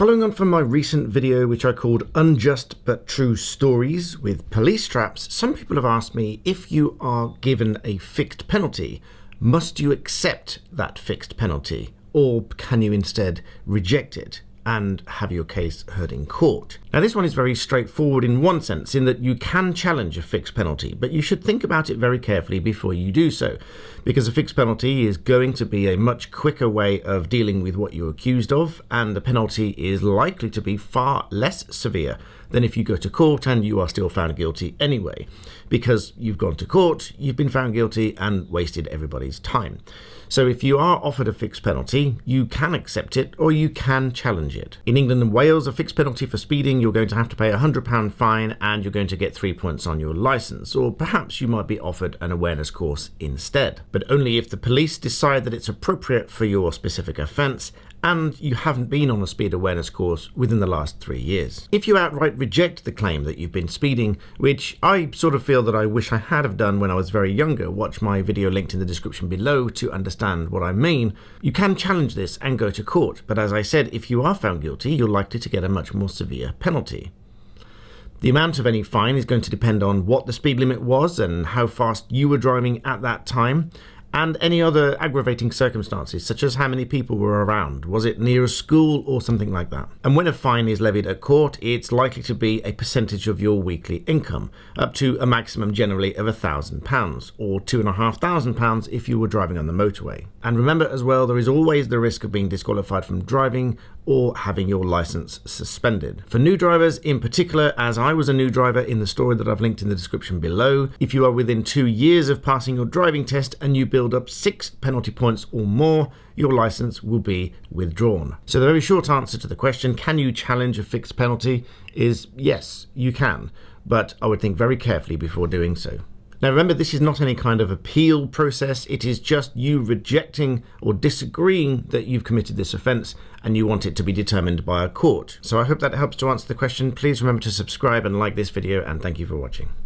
Following on from my recent video, which I called Unjust But True Stories with Police Traps, some people have asked me, if you are given a fixed penalty, must you accept that fixed penalty, or can you instead reject it and have your case heard in court? Now, this one is very straightforward in one sense, in that you can challenge a fixed penalty, but you should think about it very carefully before you do so, because a fixed penalty is going to be a much quicker way of dealing with what you're accused of, and the penalty is likely to be far less severe than if you go to court and you are still found guilty anyway, because you've gone to court, you've been found guilty and wasted everybody's time. So if you are offered a fixed penalty, you can accept it or you can challenge it. In England and Wales, a fixed penalty for speeding, you're going to have to pay a £100 fine and you're going to get 3 points on your licence, or perhaps you might be offered an awareness course instead, but only if the police decide that it's appropriate for your specific offence and you haven't been on a speed awareness course within the last 3 years. If you outright reject the claim that you've been speeding, which I sort of feel that I wish I had have done when I was very younger, watch my video linked in the description below to understand what I mean, you can challenge this and go to court. But as I said, if you are found guilty, you're likely to get a much more severe penalty. The amount of any fine is going to depend on what the speed limit was and how fast you were driving at that time, and any other aggravating circumstances, such as how many people were around. Was it near a school or something like that? And when a fine is levied at court, it's likely to be a percentage of your weekly income, up to a maximum generally of £1,000, or £2,500 if you were driving on the motorway. And remember as well, there is always the risk of being disqualified from driving or having your licence suspended. For new drivers in particular, as I was a new driver in the story that I've linked in the description below, if you are within 2 years of passing your driving test and you build up 6 penalty points or more, your licence will be withdrawn. So the very short answer to the question, can you challenge a fixed penalty, is yes, you can, but I would think very carefully before doing so. Now remember, this is not any kind of appeal process, it is just you rejecting or disagreeing that you've committed this offence and you want it to be determined by a court. So I hope that helps to answer the question. Please remember to subscribe and like this video, and thank you for watching.